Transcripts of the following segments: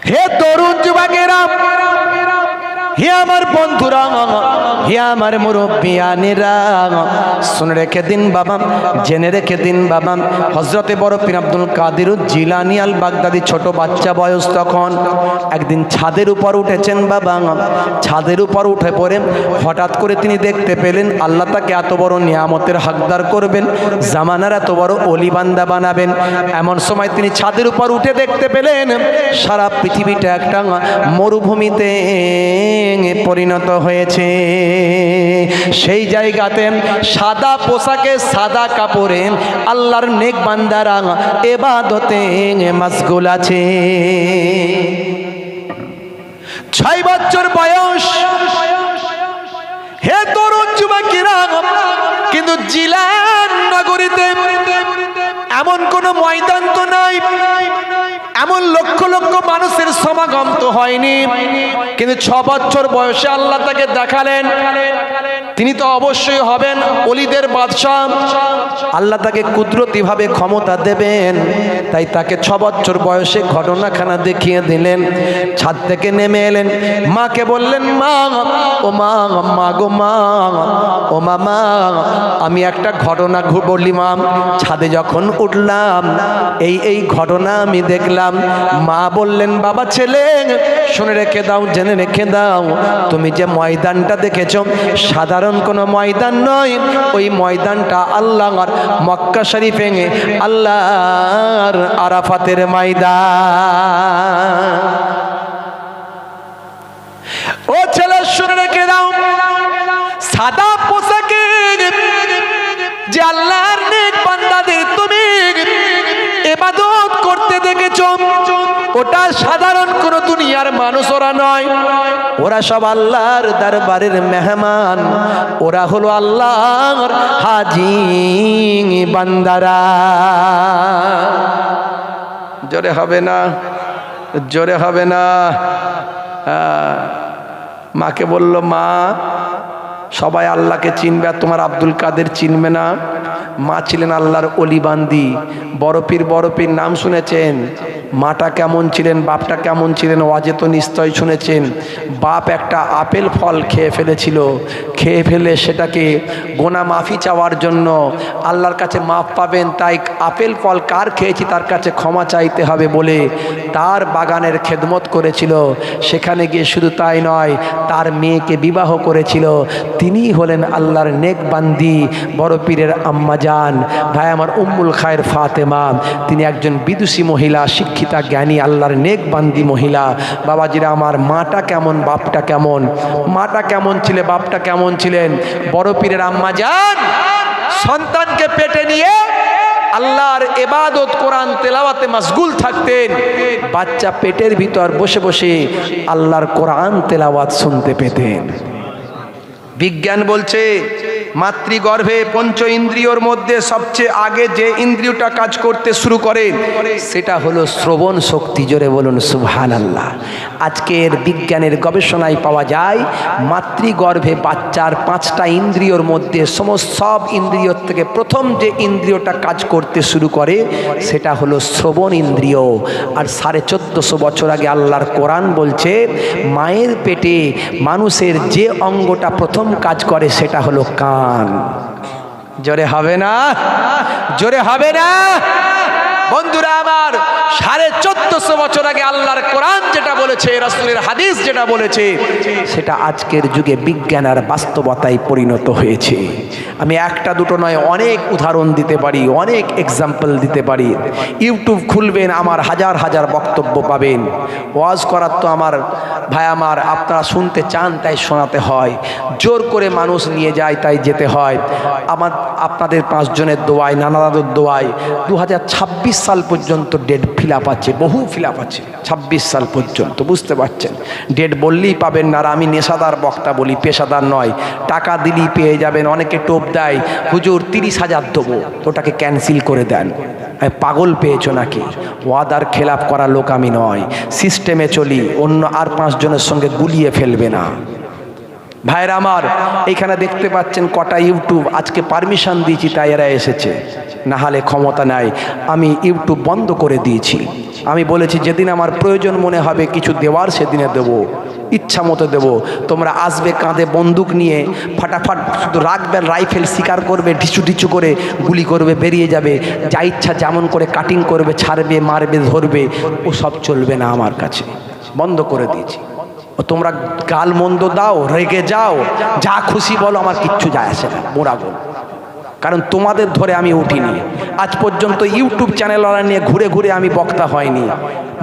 হে তরুণ যুবকেরা, হে আমার বন্ধুরা, হে আমার মুরব্বিয়ানেরা, শুনে রেখে দিন বাবা, জেনে রেখে দিন বাবা, হযরতে বড় পীর আব্দুল কাদের জিলানী আল বাগদাদি ছোট বাচ্চা বয়স তখন একদিন ছাদের উপর উঠেছেন বাবা। ছাদের উপর উঠে পড়ে হঠাৎ করে তিনি দেখতে পেলেন আল্লাহ তাকে এত বড় নিয়ামতের হকদার করবেন, জামানার এত বড় অলি বান্দা বানাবেন। এমন সময় তিনি ছাদের উপর উঠে দেখতে পেলেন সারা পৃথিবীটা একটা মরুভূমিতে পরিণত হয়েছে। সেই জায়গাতে সাদা পোশাকে সাদা কাপড়ে আল্লাহর নেক বান্দারা ইবাদতে মশগুল আছে। 6 বছর বয়স, হে তরুণ যুবকেরা, কিন্তু জিলান নগরীতে এমন কোন ময়দান তো নাই, এমন লক্ষ লক্ষ মানুষের সমাগম তো হয়নি, কিন্তু 6 বছর বয়সে আল্লাহ তাকে দেখালেন তিনি তো অবশ্যই হবেন ওলিদের বাদশাহ। আল্লাহ তাকে কুদরতি ভাবে ক্ষমতা দেবেন, তাই তাকে 6 বছর বয়সে ঘটনাখানা দেখিয়ে দিলেন। ছাদ থেকে নেমে এলেন, মাকে বললেন, মা ও মা, মা গো মা, ও মামা, আমি একটা ঘটনা বলি মা। ছাদে যখন উঠলাম এই ঘটনা আমি দেখলাম। মা বললেন, বাবা ছেলে শুনে রেখে দাও, জেনে রেখে দাও, তুমি যে ময়দানটা দেখেছো সাধারণ কোনো ময়দান নয়, ওই ময়দানটা আল্লাহর মক্কা শরীফে আল্লাহর আরাফাতের ময়দান। ও ছেলে শুনে রেখে দাও, সাদা পোশাকে যে আল্লাহর নেক বান্দাদের তুমি ইবাদত করতে দেখেছো, ওটা সাধারণ কোন দুনিয়ার মানুষ ওরা নয়, ওরা সব আল্লাহর দরবারের মেহমান, ওরা হলো আল্লাহর হাজী বান্দারা। জোরে হবে না, জোরে হবে না। মাকে বলল, মা সবাই আল্লাহকে চিনবে আর তোমার আব্দুল কাদের চিনবে না। মা ছিলেন আল্লাহর অলি বান্দি, বড় পীর নাম শুনেছেন। মাটা কেমন ছিলেন, বাপটা কেমন ছিলেন ওয়াজে তো নিশ্চয় শুনেছেন। বাপ একটা আপেল ফল খেয়ে ফেলেছিল, খেয়ে ফেলে সেটাকে গোনা মাফি চাওয়ার জন্য আল্লাহর কাছে মাফ পাবেন, তাই আপেল ফল কার খেয়েছি তার কাছে ক্ষমা চাইতে হবে বলে তার বাগানের খেদমত করেছিল। সেখানে গিয়ে শুধু তাই নয়, তার মেয়েকে বিবাহ করেছিল। তিনি হলেন আল্লাহর নেক বান্দি, বড় পীরের আম্মা জান, ভাই আমার উম্মুল খায়ের ফাতেমা। তিনি একজন বিদুষী মহিলা, শিক্ষিতা, জ্ঞানী, আল্লাহর নেক বান্দি মহিলা। বাবাজিরা আমার, মাটা কেমন বাপটা কেমন, মাটা কেমন ছিলেন বাপটা কেমন ছিলেন। বড় পীরের আম্মা জান সন্তানকে পেটে নিয়ে আল্লাহর ইবাদত কোরআন তেলাওয়াতে মশগুল থাকতেন। বাচ্চা পেটের ভিতর বসে বসে আল্লাহর কোরআন তেলাওয়াত শুনতে পেতেন। বিজ্ঞান বলছে মাতৃগর্ভে পঞ্চ ইন্দ্রিয়র মধ্যে সবচেয়ে আগে যে ইন্দ্রিয়টা কাজ করতে শুরু করে সেটা হলো শ্রবণ শক্তি। জোরে বলুন সুবহানাল্লাহ। আজকের বিজ্ঞানের গবেষণায় পাওয়া যায় মাতৃগর্ভে বাচ্চার 5টা ইন্দ্রিয়র মধ্যে সব ইন্দ্রিয়র থেকে প্রথম যে ইন্দ্রিয়টা কাজ করতে শুরু করে সেটা হলো শ্রবণ ইন্দ্রিয়। আর 1450 বছর আগে আল্লাহর কোরআন বলছে মায়ের পেটে মানুষের যে অঙ্গটা প্রথম কাজ করে সেটা হলো কান। জোরে হবে না, জোরে হবে না। বন্ধুরা আমার, 1450 বছর আগে আল্লাহর কোরআন যেটা বলেছে, রাসূলের হাদিস যেটা বলেছে, সেটা আজকের যুগে বিজ্ঞান আর বাস্তবতায় পরিণত হয়েছে। আমি একটা দুটো নয়, অনেক উদাহরণ দিতে পারি, অনেক এক্সাম্পল দিতে পারি। ইউটিউব খুলবেন, আমার হাজার হাজার বক্তব্য পাবেন। ওয়াজ করার তো আমার ভাই আমার, আপনারা শুনতে চান তাই শোনাতে হয়, জোর করে মানুষ নিয়ে যায় তাই যেতে হয়। আপনাদের 5 জনের দোয়ায়, নানা দাদুর দোয়ায় 2026 সাল পর্যন্ত ডেট ফিল আপ আছে, বহু ফিল আপ আছে 26 সাল পর্যন্ত। বুঝতে পারছেন, ডেট বললেই পাবেন না। আর আমি নেশাদার বক্তা বলি, পেশাদার নয়। টাকা দিলেই পেয়ে যাবেন। অনেকে টোপ দেয়, হুজুর 30,000 দেবো, ওটাকে ক্যান্সেল করে দেন। পাগল পেয়েছো নাকি? ওয়াদার খেলাপ করা লোক আমি নয়, সিস্টেমে চলি, অন্য আর 5 জনের সঙ্গে গুলিয়ে ফেলবে না। ভাইরা আমার, এইখানে দেখতে পাচ্ছেন কটা ইউটিউব আজকে পারমিশন দিয়েছি তাই এরা এসেছে। না হলে ক্ষমতা নাই। আমি ইউটিউব বন্ধ করে দিয়েছি। আমি বলেছি যেদিন আমার প্রয়োজন মনে হবে কিছু দেওয়ার সেদিনে দেবো, ইচ্ছা মতো দেবো। তোমরা আসবে কাঁধে বন্দুক নিয়ে, ফাটাফাট শুধু রাখবেন, রাইফেল শিকার করবে, ঢিচু ঢিচু করে গুলি করবে, বেরিয়ে যাবে, যা ইচ্ছা যেমন করে কাটিং করবে, ছাড়বে, মারবে, ধরবে, ও সব চলবে না আমার কাছে। বন্ধ করে দিয়েছি। ও তোমরা গাল মন্দ দাও, রেগে যাও, যা খুশি বলো, আমার কিচ্ছু যায় আসে না, মোরা বল। কারণ তোমাদের ধরে আমি উঠিনি। আজ পর্যন্ত ইউটিউব চ্যানেলওয়ালা নিয়ে ঘুরে ঘুরে আমি বক্তা হয়নি।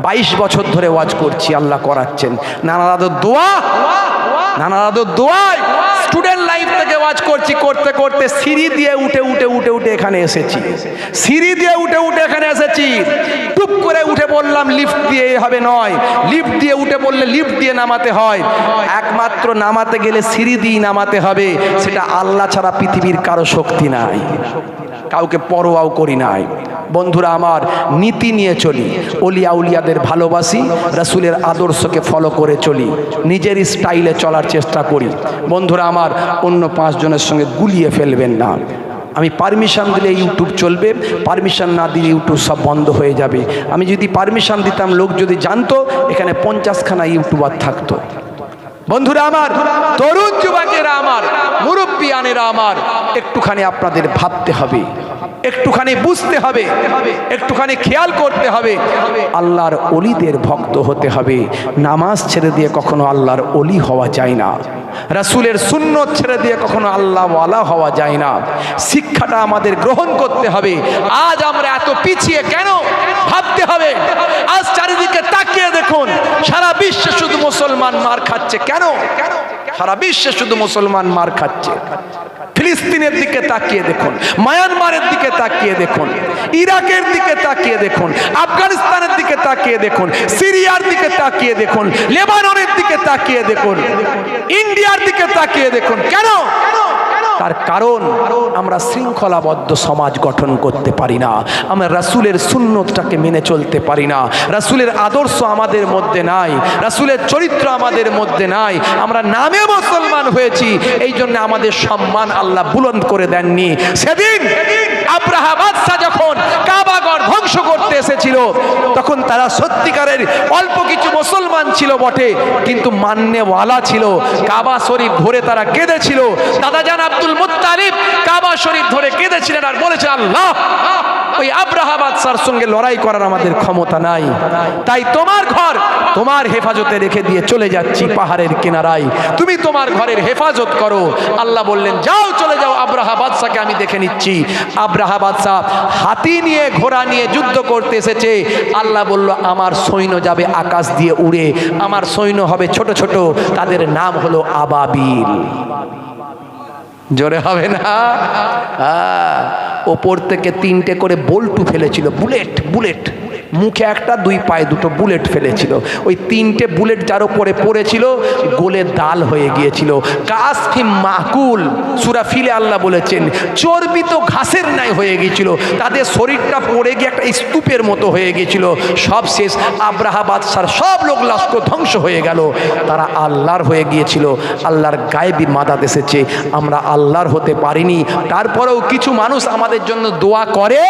22 বছর ধরে ওয়াজ করছি, আল্লাহ করাচ্ছেন। নানা দাদুর দোয়া, নানা দাদুর দোয়ায় স্টুডেন্ট লাইফ থেকে ওয়াজ করছি, করতে করতে সিঁড়ি দিয়ে উঠে উঠে উঠে উঠে এখানে এসেছি। সিঁড়ি দিয়ে উঠে উঠে এখানে এসেছি। টুপ করে উঠে বললাম লিফট দিয়ে হবে নয়, লিফট দিয়ে উঠে বললে লিফট দিয়ে নামাতে হয়। একমাত্র নামাতে গেলে সিঁড়ি দিয়ে নামাতে হবে, সেটা আল্লাহ ছাড়া পৃথিবীর কারো শক্তি নাই, কাউকে পরোয়াও করি নাই। বন্ধুরা আমার, নীতি নিয়ে চলি, অলিয়া উলিয়াদের ভালোবাসি, রাসূলের আদর্শকে ফলো করে চলি, নিজের স্টাইলে চলার চেষ্টা করি। বন্ধুরা আমার, অন্য 5 জনের সঙ্গে গুলিয়ে ফেলবেন না। আমি পারমিশন দিলে ইউটিউব চলবে, পারমিশন না দিলে ইউটিউব সব বন্ধ হয়ে যাবে। আমি যদি পারমিশন দিতাম, লোক যদি জানতো, এখানে 50খানা ইউটিউবার থাকতো। বন্ধুরা আমার, তরুণ যুবকেরা আমার, মুরব্বিয়ানেরা আমার, একটুখানি আপনাদের ভাবতে হবে, একটুখানি বুঝতে হবে, একটুখানি খেয়াল করতে হবে। আল্লাহর ওলিদের ভক্ত হতে হবে। নামাজ ছেড়ে দিয়ে কখনো আল্লাহর ওলি হওয়া যায় না। রাসূলের সুন্নত ছেড়ে দিয়ে কখনো আল্লাহওয়ালা হওয়া যায় না। শিক্ষাটা আমাদের গ্রহণ করতে হবে। আজ আমরা এত পিছিয়ে কেন, ভাবতে হবে। আজ চারিদিকে তাকিয়ে দেখুন, সারা বিশ্বে শুধু মুসলমান মার খাচ্ছে। কেন সারা বিশ্বে শুধু মুসলমান মার খাচ্ছে? ফিলিস্তিনের দিকে তাকিয়ে দেখুন, মায়ানমারের দিকে তাকিয়ে দেখুন, ইরাকের দিকে তাকিয়ে দেখুন, আফগানিস্তানের দিকে তাকিয়ে দেখুন, সিরিয়ার দিকে তাকিয়ে দেখুন, লেবাননের দিকে তাকিয়ে দেখুন, ইন্ডিয়ার দিকে তাকিয়ে দেখুন। কেন? তার কারণ আমরা শৃঙ্খলাবদ্ধ সমাজ গঠন করতে পারি না, আমরা রাসূলের সুন্নতটাকে মেনে চলতে পারি না, রাসূলের আদর্শ আমাদের মধ্যে নাই, রাসূলের চরিত্র আমাদের মধ্যে নাই। আমরা নামে মুসলমান হয়েছি, এই জন্য আমাদের সম্মান আল্লাহ বুলন্দ করে দেননি। সেদিন আব্রাহা বাদশা যখন কাবাঘর ধ্বংস করতে এসেছিল, তখন তারা সত্যিকারের অল্প কিছু মুসলমান ছিল বটে, কিন্তু মান্যওয়ালা ছিল। কাবা শরীফ ধরে তারা কেঁদেছিল। দাদাজান আব্দুল মুত্তালিব কাবা শরীফ ধরে কেঁদেছিলেন আর বলেছে, আল্লাহ, ওই আব্রাহা বাদশার সঙ্গে লড়াই করার আমাদের ক্ষমতা নাই, তাই তোমার ঘর তোমার হেফাজতে রেখে দিয়ে চলে যাচ্ছি পাহাড়ের কিনারায়, তুমি তোমার ঘরের হেফাজত করো। আল্লাহ বললেন, যাও, চলে যাও, আব্রাহা বাদশাকে আমি দেখে নিচ্ছি। আব্রাহা বাদশা হাতি নিয়ে, ঘোড়া নিয়ে যুদ্ধ করতে এসেছে। আল্লাহ বলল, আমার সৈন্য যাবে আকাশ দিয়ে উড়ে, আমার সৈন্য হবে ছোট ছোট, তাদের নাম হলো আবাবিল। জোরে হবে না? ওপর থেকে 3টে করে বল্টু ফেলেছিল, বুলেট, বুলেট, মুখে একটা, 2 পায়ে 2টো বুলেট ফেলেছিল। ওই 3টে বুলেট যার উপরে পড়েছিল, গোলে দাল হয়ে গিয়েছিল। কাসফিম মাকুল, সূরা ফিলে আল্লাহ বলেছেন, চর্বিত ঘাসের ন্যায় হয়ে গিয়েছিল। তাদের শরীরটা পড়ে গিয়ে একটা স্তূপের মতো হয়ে গিয়েছিল। সব শেষ, আব্রাহা বাদশার সব লোক লস্কর ধ্বংস হয়ে গেল। তারা আল্লাহর হয়ে গিয়েছিল। আল্লাহর গায়েবী মাদাত এসেছে, আমরা আল্লাহর হতে পারিনি। তারপরেও কিছু মানুষ আমাদের জন্য দোয়া করে,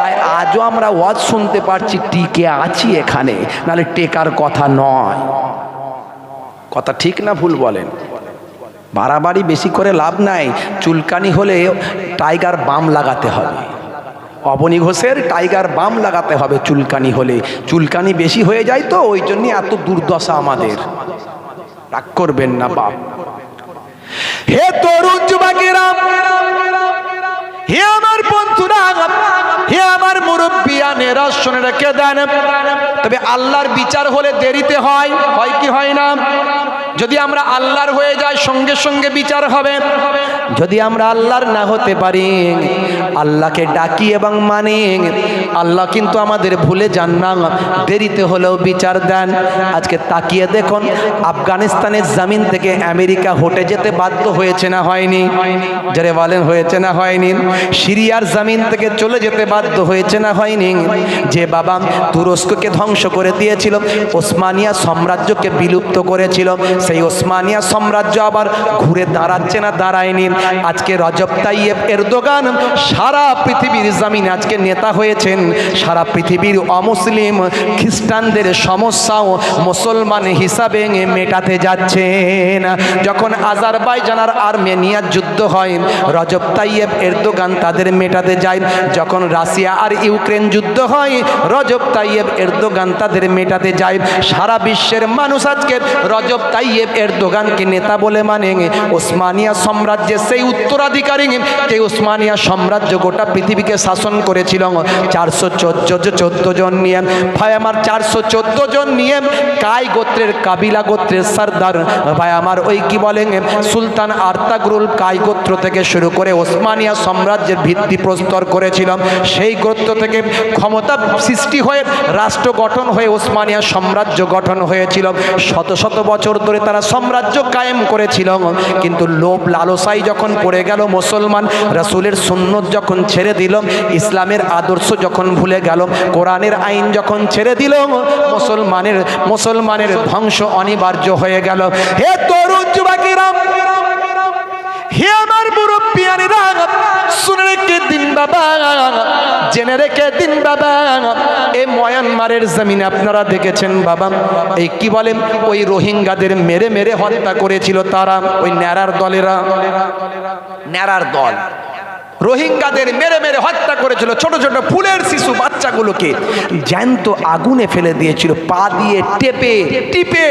তাই আজও আমরা ওয়াজ শুনতে পারছি, টিকে আছি এখানে, নাহলে টেকার কথা নয়। কথা ঠিক না ভুল বলেন? বাড়াবাড়ি বেশি করে লাভ নাই। চুলকানি হলে টাইগার বাম লাগাতে হবে, অবনী ঘোষের টাইগার বাম লাগাতে হবে চুলকানি হলে। চুলকানি বেশি হয়ে যায় তো, ওই জন্য এত দুর্দশা আমাদের। রাগ করবেন না বাপ। হে তরুণ যুবকেরা, হে আমার বন্ধুরা, হে আমার মুরব্বিয়ানেরা, শুনে রেখে দেন, তবে আল্লাহর বিচার হলে দেরিতে হয়, হয় কি হয় না? যদি আমরা আল্লাহর হয়ে যাই, সঙ্গে সঙ্গে বিচার হবে। যদি আমরা আল্লাহর না হতে পারি, আল্লাহকে ডাকি এবং মানি, আল্লাহ কিন্তু আমাদের ভুলে যান না, দেরিতে হলেও বিচার দেন। আজকে তাকিয়ে দেখুন, আফগানিস্তানের জমিন থেকে আমেরিকা হটে যেতে বাধ্য হয়েছে না হয়নি? যারা বলেন হয়েছে না হয়নি? সিরিয়ার জমিন থেকে চলে যেতে বাধ্য হয়েছে না হয়নি? যে বাবা তুরস্ককে ধ্বংস করে দিয়েছিল, ওসমানিয়া সাম্রাজ্যকে বিলুপ্ত করেছিল, সেই ওসমানিয়া সাম্রাজ্য আবার ঘুরে দাঁড়াচ্ছে না দাঁড়ায়নি? আজকে রজব তাইয়েব এরদোগান সারা পৃথিবীর জমিনে আজকে নেতা হয়েছেন। সারা পৃথিবীর অমুসলিম খ্রিস্টানদের সমস্যাও মুসলমান হিসাবে মেটাতে যাচ্ছেন। যখন আজারবাইজান আর আর্মেনিয়ার যুদ্ধ হয়, রজব তাইয়েব এরদোগান তাদের মেটাতে যায়। যখন রাশিয়া আর ইউক্রেন যুদ্ধ হয়, রজব তাইয়েব এরদোগান তাদের মেটাতে যায়। সারা বিশ্বের মানুষ আজকে রজব তাইয়েব এরদোগানকে নেতা বলে মানে। ওসমানিয়া সাম্রাজ্যের সেই উত্তরাধিকারী, যে ওসমানিয়া সাম্রাজ্য গোটা পৃথিবীকে শাসন করেছিল 414 জন নিয়ে। ভাই আমার 414 জন নিয়ে কাই গোত্রের, কাবিলা গোত্রের সর্দার ভাই আমার ওই কি বলেন সুলতান আর্তাগ্রুল কাই গোত্র থেকে শুরু করে ওসমানিয়া সাম্রাজ্যের ভিত্তি প্রস্তর করেছিল। সেই গোত্র থেকে ক্ষমতা সৃষ্টি হয়ে রাষ্ট্র গঠন হয়ে ওসমানিয়া সাম্রাজ্য গঠন হয়েছিল। শত শত বছর ধরে তারা সাম্রাজ্য কায়েম করেছিল। কিন্তু লোভ লালসাই যখন পড়ে গেল, মুসলমান রাসূলের সুন্নত যখন ছেড়ে দিল, ইসলামের আদর্শ যখন ভুলে গেল, কোরআনের আইন যখন ছেড়ে দিল, মুসলমানের ধ্বংস অনিবার্য হয়ে গেল। হে তরুণ যুবকেরা, হে আমার মুরব্বিয়ানেরা, শুনে রেখে দিন বাবা, জেনে রেখে দিন বাবা, এই মায়ানমারের জমিনে আপনারা দেখেছেন বাবা, এই কি বলেন ওই রোহিঙ্গাদের মেরে মেরে হত্যা করেছিল তারা, ওই ন্যাড়ার দলেরা, ন্যাড়ার দল রোহিঙ্গাদের মেরে মেরে হত্যা করেছিল। ছোট ছোট ফুলের শিশু বাচ্চাগুলোকে জ্যান্ত আগুনে ফেলে দিয়েছিল, পা দিয়ে টেপে টিপে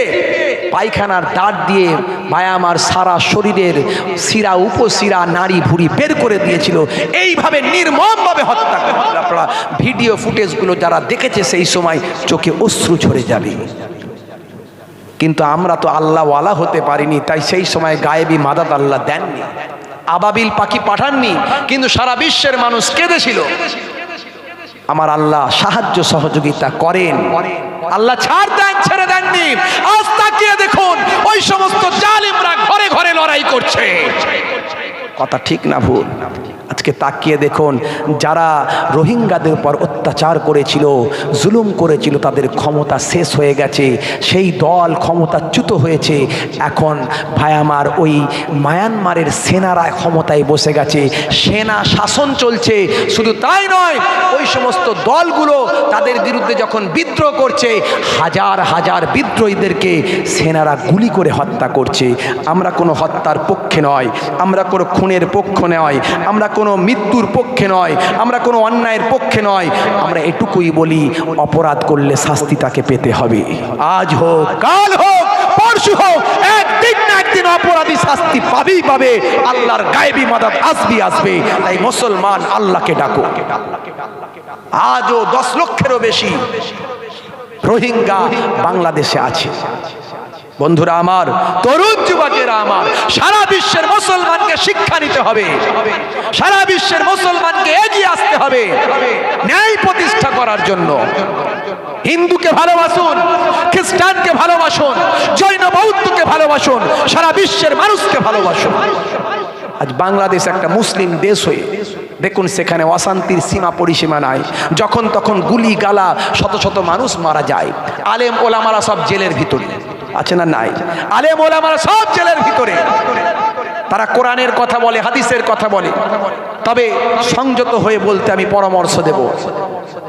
পায়খানার দাঁত দিয়ে ভাই আমার সারা শরীরের শিরা উপশিরা নাড়ি ভুড়ি বের করে দিয়েছিল। এইভাবে নির্মমভাবে হত্যা করেছিল। আপনারা ভিডিও ফুটেজগুলো যারা দেখেছে সেই সময় চোখে অশ্রু ঝরে যাবে। কিন্তু আমরা তো আল্লাহওয়ালা হতে পারিনি, তাই সেই সময় গায়েবী মাদাত আল্লাহ দেননি, আবাবিল পাখি পাঠাননি, কিন্তু সারা বিশ্বের মানুষ কেঁদেছিল। আমার আল্লাহ সাহায্য সহযোগিতা করেন, আল্লাহ ছাড় দেন, ছেড়ে দেননি। আজ তাকিয়ে দেখুন, ওই সমস্ত জালিমরা ঘরে ঘরে লড়াই করছে। কথা ঠিক না ভুল? আজকে তাকিয়ে দেখুন, যারা রোহিঙ্গাদের উপর অত্যাচার করেছিল, জুলুম করেছিল, তাদের ক্ষমতা শেষ হয়ে গেছে, সেই দল ক্ষমতাচ্যুত হয়েছে। এখন ভাই আমার ওই মায়ানমারের সেনারা ক্ষমতায় বসে গেছে, সেনা শাসন চলছে। শুধু তাই নয়, ওই সমস্ত দলগুলো তাদের বিরুদ্ধে যখন বিদ্রোহ করছে, হাজার হাজার বিদ্রোহীদেরকে সেনারা গুলি করে হত্যা করছে। আমরা কোনো হত্যার পক্ষে নয়, আমরা কোনো খুনের পক্ষ নয়, আমরা কোনো মৃত্যুর পক্ষে নয়, আমরা কোনো অন্যায়ের পক্ষে নয়। আমরা এটুকুই বলি, অপরাধ করলে শাস্তি তাকে পেতে হবে। আজ হোক, কাল হোক, পরশু হোক, একদিন না একদিন অপরাধী শাস্তি পাবেই পাবে। আল্লাহর গায়েবী মাদাত আসবে। তাই মুসলমান আল্লাহকে ডাকো। আজও 10 লক্ষেরও বেশি রোহিঙ্গা বাংলাদেশে আছে। বন্ধুরা আমার, তরুণ যুবকেরা আমার, সারা বিশ্বের মুসলমানকে শিক্ষা নিতে হবে, সারা বিশ্বের মুসলমানকে এগিয়ে আসতে হবে ন্যায় প্রতিষ্ঠা করার জন্য। হিন্দুকে ভালোবাসুন, খ্রিস্টানকে ভালোবাসুন, জৈন বৌদ্ধকে ভালোবাসুন, সারা বিশ্বের মানুষকে ভালোবাসুন। আজ বাংলাদেশ একটা মুসলিম দেশ হয়ে দেখুন, সেখানে অশান্তির সীমা পরিসীমা নাই। যখন তখন গুলি গালা, শত শত মানুষ মারা যায়। আলেম ওলামারা সব জেলের ভিতরে আছে না? নাই। আলেম ওলামারা সব জেলের ভিতরে, তারা কোরআনের কথা বলে, হাদিসের কথা বলে। তবে সংযত হয়ে বলতে আমি পরামর্শ দেব,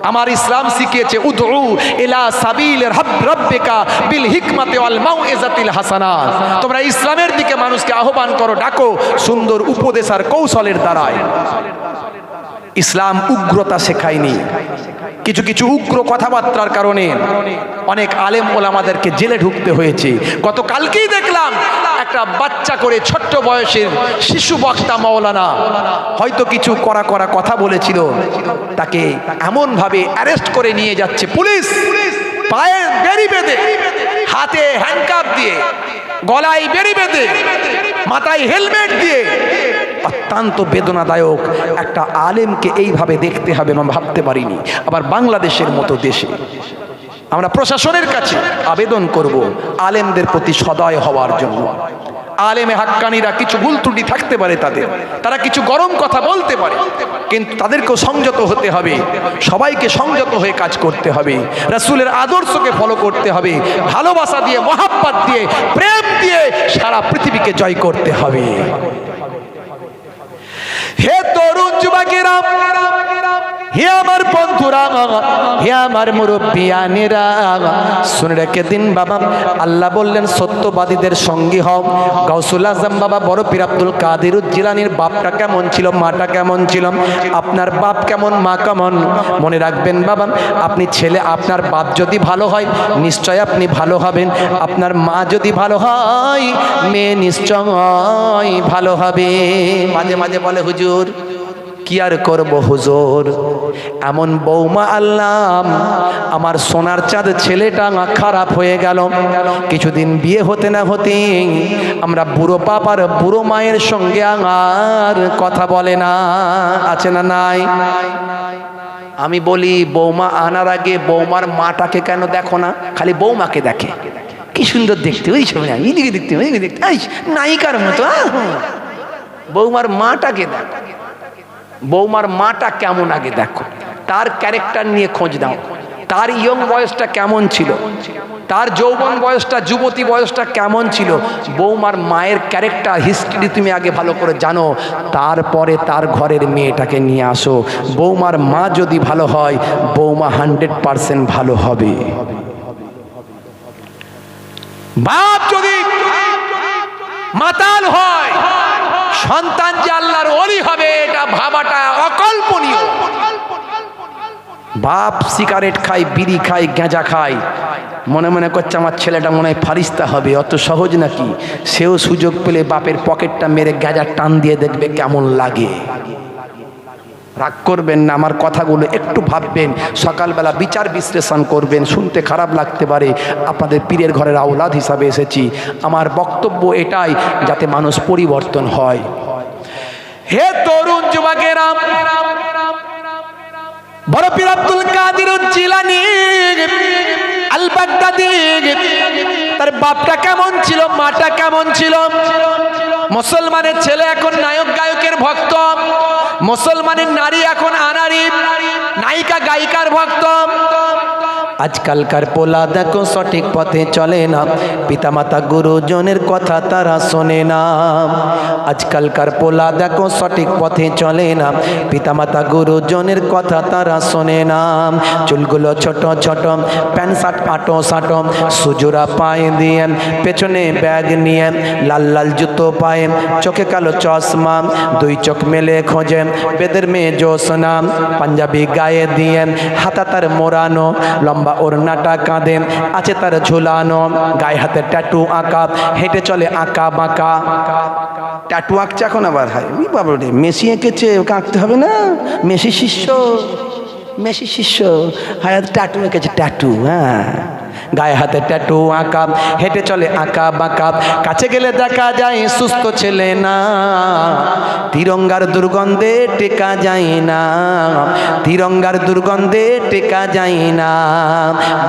আমার ইসলাম শিখিয়েছে উদউ ইলা সাবিল রাব্বিকা বিল হিকমাতি ওয়াল মাউইজাতিল হাসানা। তোমরা ইসলামের দিকে মানুষকে আহ্বান করো, ডাকো সুন্দর উপদেশ আর কৌশলের দ্বারায়। ইসলাম উগ্রতা শেখায়নি। কিছু কিছু উগ্র কথাবার্তার কারণে অনেক আলেম ওলামাদেরকে জেলে ঢুকতে হয়েছে। গতকালকেই দেখলাম একটা বাচ্চা করে ছোট্ট বয়সের শিশু বক্তা মাওলানা হয়তো কিছু কড়া কড়া কথা বলেছিল, তাকে এমনভাবে অ্যারেস্ট করে নিয়ে যাচ্ছে পুলিশ। পায়ে বেড়ি বেঁধে, হাতে হ্যান্ডকাপ দিয়ে, গলায় বেড়ি বেঁধে, মাথায় হেলমেট দিয়ে, অত্যন্ত বেদনাদায়ক একটা আলেমকে এইভাবে দেখতে হবে আমরা ভাবতে পারিনি। আবার বাংলাদেশের মতো দেশে আমরা প্রশাসনের কাছে আবেদন করব আলেমদের প্রতি সদয় হওয়ার জন্য। আলেমে হাক্কানিরা কিছু ভুল ত্রুটি থাকতে পারে, তারা কিছু গরম কথা বলতে পারে, কিন্তু তাদেরকেও সংযত হতে হবে, সবাইকে সংযত হয়ে কাজ করতে হবে, রাসূলের আদর্শকে ফলো করতে হবে, ভালোবাসা দিয়ে, মহাব্বত দিয়ে, প্রেম দিয়ে সারা পৃথিবীকে জয় করতে হবে। হে তরুণ যুবকেরা, হে আমার বন্ধুরা, হে আমার মুরব্বিয়ানেরা, শুনে রেখে দিন বাবা, আল্লাহ বললেন সত্যবাদীদের সঙ্গী হও। গাউসুল আজম বাবা বড় পীর আব্দুল কাদের জিলানীর বাপটা কেমন ছিল, মাটা কেমন ছিল, আপনার বাপ কেমন, মা কেমন, মনে রাখবেন বাবা। আপনি ছেলে, আপনার বাপ যদি ভালো হয় নিশ্চয় আপনি ভালো হবেন, আপনার মা যদি ভালো হয় মেয়ে নিশ্চয় ভালো হবে। মাঝে মাঝে বলে হুজুর কি আর করবো হুজুর, এমন বৌমা আল্লাহ, আমার সোনার চাঁদ ছেলেটা খারাপ হয়ে গেল। কিছুদিন বিয়ে হতে না হতে আমরা বুড়ো বাপ আর বুড়ো মায়ের সঙ্গে আর কথা বলে না, আছে না নাই? আমি বলি বৌমা আনার আগে বৌমার মাটাকে কেন দেখো না, খালি বৌমাকে দেখে, কি সুন্দর দেখতে, ওই ছবি এইদিকে দেখতে, ওইদিকে দেখতে, নায়িকার মতো। বৌমার মাটাকে দেখো, বৌমার মাটা কেমন আগে দেখো, তার ক্যারেক্টার নিয়ে খোঁজ দাও, তার ইয়ং বয়সটা কেমন ছিল, তার যৌবন বয়সটা, যুবতী বয়সটা কেমন ছিল, বৌমার মায়ের ক্যারেক্টার হিস্ট্রি তুমি আগে ভালো করে জানো, তারপরে তার ঘরের মেয়েটাকে নিয়ে আসো। বৌমার মা যদি ভালো হয় বৌমা 100% ভালো হবে। বাপ যদি মাতাল হয় সন্তান যে আল্লাহর ওলি হবে এটা ভাবাটা অকল্পনীয়। বাপ সিগারেট খায়, বিড়ি খায়, গাঁজা খায়, মনে মনে করছে আমার ছেলেটা মনে হয় ফারিস্তা হবে, অত সহজ নাকি? সেও সুযোগ পেলে বাপের পকেটটা মেরে গাঁজা টান দিয়ে দেখবে কেমন লাগে। রাগ করবেন না, আমার কথাগুলো একটু ভাববেন, সকালবেলা বিচার বিশ্লেষণ করবেন। শুনতে খারাপ লাগতে পারে, আপনাদের পীরের ঘরের আওলাদ হিসাবে এসেছি, আমার বক্তব্য এটাই যাতে মানুষ পরিবর্তন হয়। হে তরুণ যুবকেরা, বড় পীর আব্দুল কাদের জিলানী আল বাগদাদী, তার বাপটা কেমন ছিল, মাটা কেমন ছিল। মুসলমানের ছেলে এখন নায়ক গায়কের ভক্ত, মুসলমানের নারী এখন আনারি নায়িকা গায়িকার ভক্ত। আজকালকার পোলা দেখো সঠিক পথে চলে না, পিতামাতা গুরুজনের কথা তারা শোনে না। আজকালকার পোলা দেখো সঠিক পথে চলে না, পিতামাতা গুরুজনের কথা তারা শোনে না। চুলগুলো ছোট ছোট, প্যান্ট শার্ট আটো সাটো, সুজুরা পায়ে দিয়ে, পেছনে ব্যাগ নিয়ে, লাল লাল জুতো পায়ে, চোখে কালো চশমা, দুই চোখ মেলে খোঁজে বেদের মেয়ে জোসনা, পাঞ্জাবি গায়ে দিয়ে, হাতা তার মোড়ানো, লম্বা ওড়নাটা কাঁধে আছে তার ঝুলানো, গায়ে হাতে ট্যাটু আঁকা, হেঁটে চলে আঁকা বাঁকা। ট্যাটু আঁকছে এখন আবার, হাই বাবা রে, মেসি এঁকেছে, ওকে আঁকতে হবে না, মেসি শিষ্য, মেসি শিষ্য, হায় ট্যাটু এঁকেছে, ট্যাটু। হ্যাঁ, গায়ে হাতে ট্যাটু আঁকা, হেঁটে চলে আঁকা বাঁকা, কাছে গেলে দেখা যায় সুস্থ ছেলে না, তিরঙ্গার দুর্গন্ধে টেকা যায় না, তিরঙ্গার দুর্গন্ধে টেকা যায় না।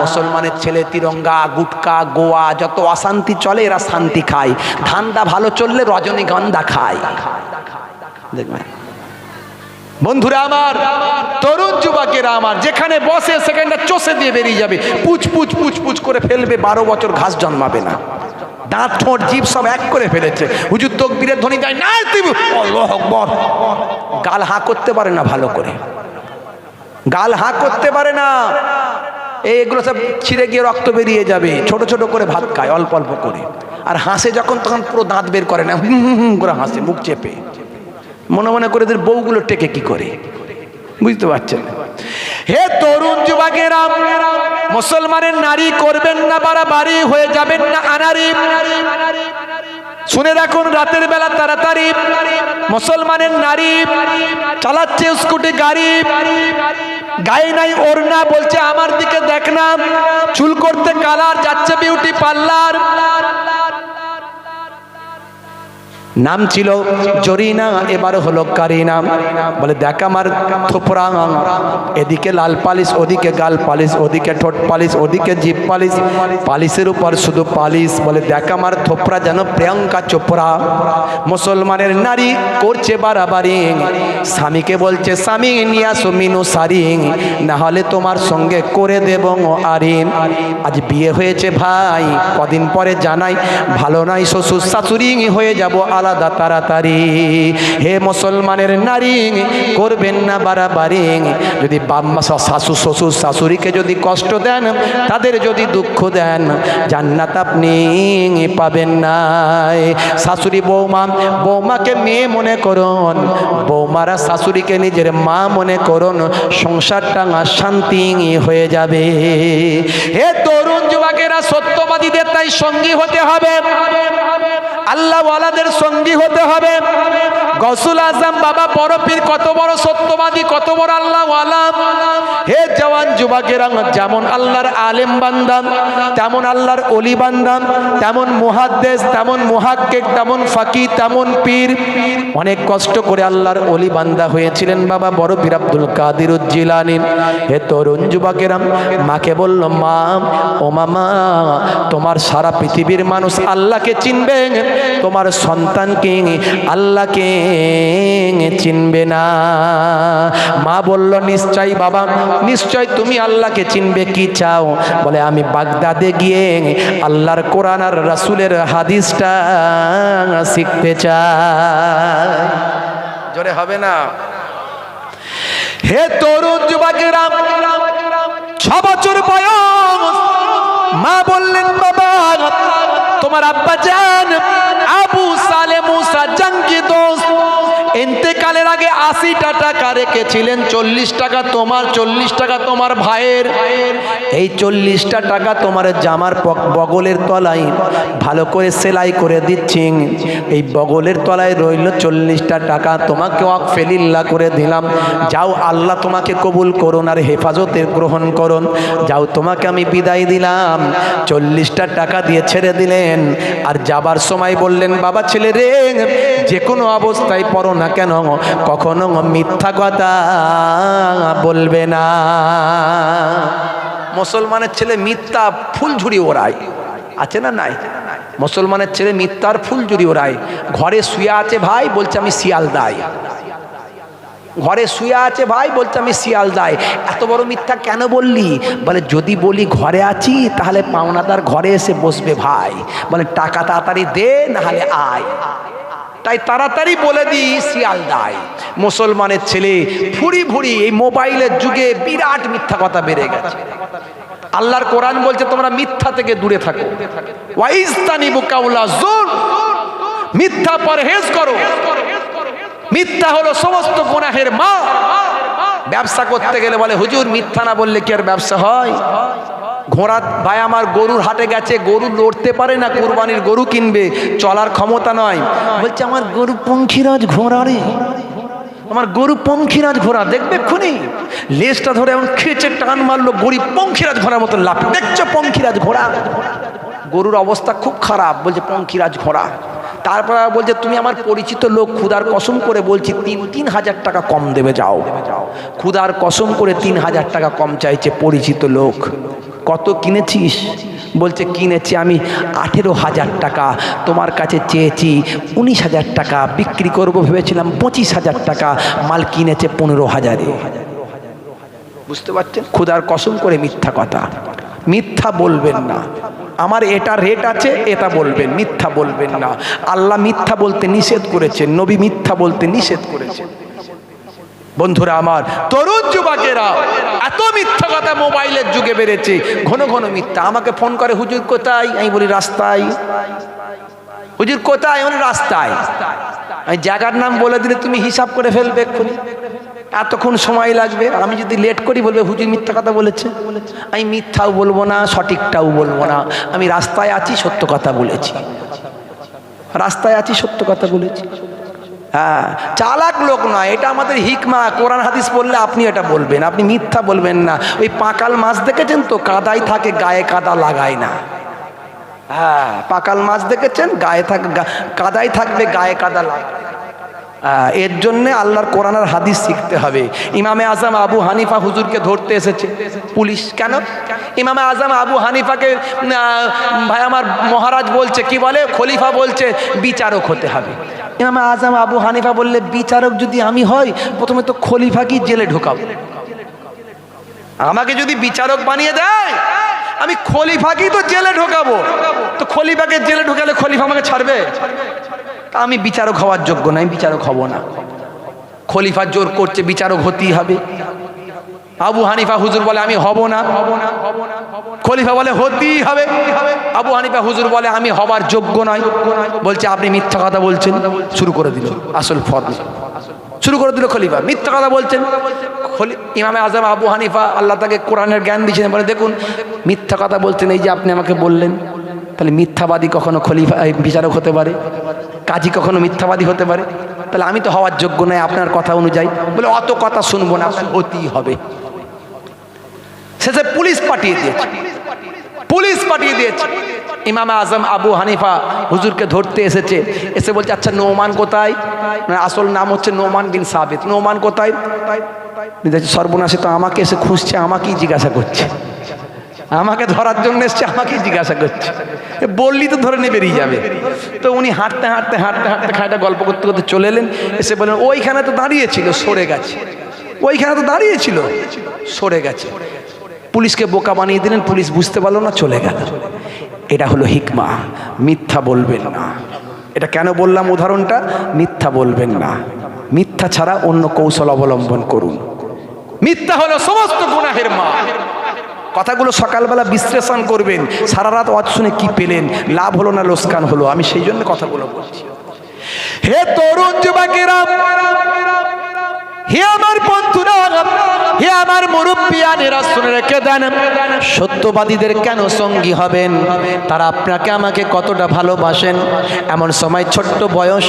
মুসলমানের ছেলে তিরঙ্গা, গুটকা, গোয়া, যত অশান্তি চলে এরা শান্তি খায়, ধান্দা ভালো চললে রজনীগন্ধা খায়। দেখবেন বন্ধুরা আমার, তরুণ যুবকেরা আমার, যেখানে বসে সেখানটা চষে দিয়ে বেরিয়ে যাবে, পুচ পুচ পুচ পুচ করে ফেলবে, 12 বছর ঘাস জন্মাবে না, দাঁত ঠোঁট জিভ সব এক করে ফেলেছে। হুজুর তকবীরের ধ্বনি দেয় না, আল্লাহু আকবার, গাল হাঁ করতে পারে না ভালো করে, গাল হাঁ করতে পারে না, এইগুলো সব ছিঁড়ে গিয়ে রক্ত বেরিয়ে যাবে। ছোট ছোট করে ভাত খায় অল্প অল্প করে, আর হাসে যখন তখন পুরো দাঁত বের করে না, করে হাসে মুখ চেপে, মনে মনে করে এদের বউগুলো টেকে কি করে, বুঝতে পারছেন? হে তরুণ যুবকেরা, মুসলমানের নারী করবেন না বাড়াবাড়ি, হয়ে যাবেন না আনারি। শুনে রাখুন, রাতের বেলা তাড়াতাড়ি মুসলমানের নারী চালাচ্ছে স্কুটি গাড়ি, গায়ে নাই ওড়না, বলছে আমার দিকে দেখ না, চুল করতে কালার, যাচ্ছে বিউটি পার্লার। নাম ছিল জরিনা, এবার হলো কারিনা। বলে দেখ আমার থোপরা, এদিকে লাল পালিশ, ওদিকে গাল পালিশ, ওদিকে ঠোঁট পালিশ, ওদিকে জিভ পালিশ, পালিশের উপর শুধু পালিশ। বলে দেখ আমার থোপরা যেন প্রিয়াঙ্কা চোপড়া। মুসলমানের নারী করছে বাড়াবাড়ি, স্বামীকে বলছে স্বামী নিয়ে আসো মিনু সারি, না হলে তোমার সঙ্গে করে দেব আরিম। আজ বিয়ে হয়েছে ভাই, কদিন পরে জানাই ভালো নাই, শ্বশুর শাশুড়ি হয়ে যাব আলাদা তাড়াতাড়ি। হে মুসলমানের নারী, করবেন না বাড়াবাড়ি। যদি বাম্মা শাশু শ্বশুর শাশুড়িকে যদি কষ্ট দেন, তাদের যদি দুঃখ দেন, জান্নাত আপনি পাবেন না। শাশুড়ি বৌমাকে মেয়ে মনে করুন, বৌমারা শাশুড়িকে নিজের মা মনে করুন, সংসারটা শান্তি হয়ে যাবে। হে তরুণ যুবকেরা, সত্যবাদীদের তাই সঙ্গী হতে হবে, আল্লাহ ওয়ালাদের সঙ্গী হতে হবে। গৌসুল আজম বাবা বড় পীর কত বড় সত্যবাদী, কত বড় আল্লাহ ওয়ালা। হে জওয়ান যুবকেরা, যেমন আল্লাহর আলেম বান্দা, তেমন আল্লাহর ওলি বান্দা, তেমন মুহাদ্দিস, তেমন মুহাক্কিক, তেমন ফাকিহ, তেমন পীর। অনেক কষ্ট করে আল্লাহর ওলি বান্দা হয়েছিলেন বাবা বড় পীর আব্দুল কাদের জিলানী। হে তরুণ যুবকেরা, মাকে বলল মা, ও মামা, তোমার সারা পৃথিবীর মানুষ আল্লাহকে চিনবে, তোমার সন্তানকে আল্লাহকে চিনবে না। মা বলল নিশ্চয় বাবা, নিশ্চয় তুমি আল্লাহকে চিনবে, কি চাও? বলে আমি বাগদাদে গিয়ে আল্লাহর কোরআন আর রাসূলের হাদিসটা শিখতে চাই। জোরে হবে না? হে তরুণ যুবকেরা, 6 বছর বয়স, মা বললেন বাবা, তোমার আব্বা জান আবু সালে মুসা জঙ্গি দোস্ত ইন্তেকালের আগে 80টা টাকা রেখেছিলেন, 40 টাকা তোমার, 40 টাকা তোমার ভাইয়ের। এই 40টা টাকা তোমার জামার বগলের তলায় ভালো করে সেলাই করে দিচ্ছি, এই বগলের তলায় রইল 40টা টাকা, তোমাকে ওয়াকফে লিল্লাহ করে দিলাম। যাও, আল্লাহ তোমাকে কবুল করুন আর হেফাজতে গ্রহণ করুন। যাও, তোমাকে আমি বিদায় দিলাম। 40টা টাকা দিয়ে ছেড়ে দিলেন। আর যাবার সময় বললেন বাবা ছেলে রে, যে কোনো অবস্থায় পড়ো না কেন, কখনো মিথ্যা কথা বলবে না। মুসলমানের ছেলে মিথ্যা ফুলঝুরি ওড়ায়, আছে না নাই? মুসলমানের ছেলে মিথ্যার ফুলঝুরি ওড়ায়। ঘরে শুয়ে আছে ভাই, বলছে আমি শিয়ালদায়। ঘরে শুয়ে আছে ভাই, বলছে আমি শিয়ালদায়। এত বড় মিথ্যা কেন বললি? বলে যদি বলি ঘরে আছি, তাহলে পাওনাদার ঘরে এসে বসবে ভাই। বলে টাকা তাড়াতাড়ি দে, না হলে আয়। তাই তাড়াতাড়ি বলে দিই শিয়ালদায়। মুসলমানের ছেলে ফুরি ফুরি, এই মোবাইলের যুগে বিরাট মিথ্যা কথা বেড়ে গেছে। আল্লাহর কোরআন বলছে তোমরা মিথ্যা থেকে দূরে থাকো, ওয়াইস্তানিবু কাউলা যুর, মিথ্যা পরহেজ করো। মিথ্যা হলো সমস্ত গুনাহের মা। ব্যবসা করতে গেলে বলে হুজুর মিথ্যা না বললে কি আর ব্যবসা হয়? ঘোড়া ভাই আমার গরুর হাটে গেছে, গরু লড়তে পারে না, কুরবানির গরু কিনবে, চলার ক্ষমতা নয়। বলছে আমার গরু পঙ্খিরাজ ঘোড়া রে, আমার গরু পঙ্খিরাজ ঘোড়া, দেখবে খুনি লেজটা ধরে এমন খেচে টান মারলো, গরিব পঙ্খিরাজ ঘোড়ার মতো লাফ, দেখছো পঙ্খিরাজ ঘোড়া? গরুর অবস্থা খুব খারাপ, বলছে পঙ্খিরাজ ঘোড়া। তারপর বলছে তুমি আমার পরিচিত লোক, খুদার কসম করে বলছি 3,000 টাকা কম দেবে, যাও। খুদার কসম করে 3,000 টাকা কম চাইছে পরিচিত লোক। কত কিনেছিস? বলছে কিনেছি আমি 18,000 টাকা, তোমার কাছে চেয়েছি 19,000 টাকা, বিক্রি করবো ভেবেছিলাম 25,000 টাকা, মাল কিনেছে 15,000-এ। বুঝতে পারছেন? খুদার কসম করে মিথ্যা কথা। মিথ্যা বলবেন না। আমার এটা রেট আছে, এটা বলবেন, মিথ্যা বলবেন না। আল্লাহ মিথ্যা বলতে নিষেধ করেছেন, নবী মিথ্যা বলতে নিষেধ করেছেন। বন্ধুরা আমার, তরুণ যুবকেরা, এত মিথ্যা কথা মোবাইলের যুগে বেড়েছে, ঘন ঘন মিথ্যা। আমাকে ফোন করে হুজুর কোথায়? আমি বলি রাস্তায়। হুজুর কোথায়? আমি রাস্তায়। আমি জায়গার নাম বলে দিলে তুমি হিসাব করে ফেলবে এক্ষুনি, এতক্ষণ সময় লাগবে। আমি যদি লেট করি বলবে হুজুর মিথ্যা কথা বলেছে। আমি মিথ্যাও বলবো না, সঠিকটাও বলবো না। আমি রাস্তায় আছি, সত্য কথা বলেছি। রাস্তায় আছি, সত্য কথা বলেছি। হ্যাঁ, চালাক লোক নয়, এটা আমাদের হিকমা। কোরআন হাদিস পড়লে আপনি এটা বলবেন, আপনি মিথ্যা বলবেন না। ওই পাকাল মাছ দেখেছেন তো, কাদায় থাকে, গায়ে কাদা লাগায় না। হ্যাঁ, পাকাল মাছ দেখেছেন, গায়ে থাকে, কাদায় থাকবে, গায়ে কাদা লাগায়। এর জন্যে আল্লাহর কোরআন আর হাদিস শিখতে হবে। ইমামে আজম আবু হানিফা হুজুরকে ধরতে এসেছে পুলিশ। কেন? ইমামে আজম আবু হানিফাকে ভাই আমার মহারাজ বলছে, কি বলে, খলিফা বলছে বিচারক হতে হবে। ইমামে আজম আবু হানিফা বললে, বিচারক যদি আমি হই, প্রথমে তো খলিফাকেই জেলে ঢোকাবো। আমাকে যদি বিচারক বানিয়ে দেয়, আমি খলিফাকেই তো জেলে ঢোকাবো। তো খলিফাকে জেলে ঢোকালে খলিফা আমাকে ছাড়বে? আমি বিচারক হওয়ার যোগ্য নাই, বিচারক হব না। খলিফা জোর করছে, বিচারক হতেই হবে। আবু হানিফা হুজুর বলে আমি হব না, খলিফা বলে হতেই হবে। আবু হানিফা হুজুর বলে আমি হবার যোগ্য নয়। বলছে আপনি মিথ্যা কথা বলছেন। শুরু করে দিল আসল ফর্ম, শুরু করে দিল খলিফা, মিথ্যা কথা বলছেন। ইমামে আজম আবু হানিফা, আল্লাহ তাকে কোরআনের জ্ঞান দিয়েছেন, বলে দেখুন মিথ্যা কথা বলছেন, এই যে আপনি আমাকে বললেন, তাহলে মিথ্যাবাদী কখনো খলিফা বিচারক হতে পারে? কাজী কখনো মিথ্যাবাদী হতে পারে? তাহলে আমি তো হওয়ার যোগ্য নয় আপনার কথা অনুযায়ী। বলে অত কথা শুনবো না, আপনার হতেই হবে। শেষে পুলিশ পাঠিয়ে দিয়েছে, পুলিশ পাঠিয়ে দিয়েছে। ইমামে আজম আবু হানিফা হুজুরকে ধরতে এসেছে, এসে বলছে আচ্ছা নোমান কোথায়? আসল নাম হচ্ছে নোমান বিন সাবিত। নোমান কোথায়? সর্বনাশে তো আমাকে এসে খুঁজছে, আমাকেই জিজ্ঞাসা করছে, আমাকে ধরার জন্য এসছে, আমাকেই জিজ্ঞাসা করছে। বললি তো ধরে নিয়ে বেরিয়ে যাবে। তো উনি হাঁটতে হাঁটতে হাঁটতে হাঁটতে খাইটা গল্প করতে করতে চলে এলেন। এসে বললেন ওইখানে তো দাঁড়িয়েছিল, সরে গেছে। ওইখানে তো দাঁড়িয়েছিল, সরে গেছে। পুলিশকে বোকা বানিয়ে দিলেন, পুলিশ বুঝতে পারলো না, চলে গেল। এটা হলো হিকমা, মিথ্যা বলবেন না। এটা কেন বললাম উদাহরণটা? মিথ্যা বলবেন না, মিথ্যা ছাড়া অন্য কৌশল অবলম্বন করুন। মিথ্যা হলো সমস্ত গুনাহের মা। কথাগুলো সকালবেলা বিশ্লেষণ করবেন, সারা রাত ওয়াজ শুনে কি পেলেন, লাভ হলো না লোকসান হলো, আমি সেই জন্য কথাগুলো বলছি। হে তরুণ যুবকেরা, হে আমার বন্ধুরা, হে আমার মুরব্বিয়ানেরা, শুনে রেখে দেন, সত্যবাদীদের কেন সঙ্গী হবেন? তারা আপনাকে আমাকে কতটা ভালোবাসেন। এমন সময় ছোট্ট বয়স,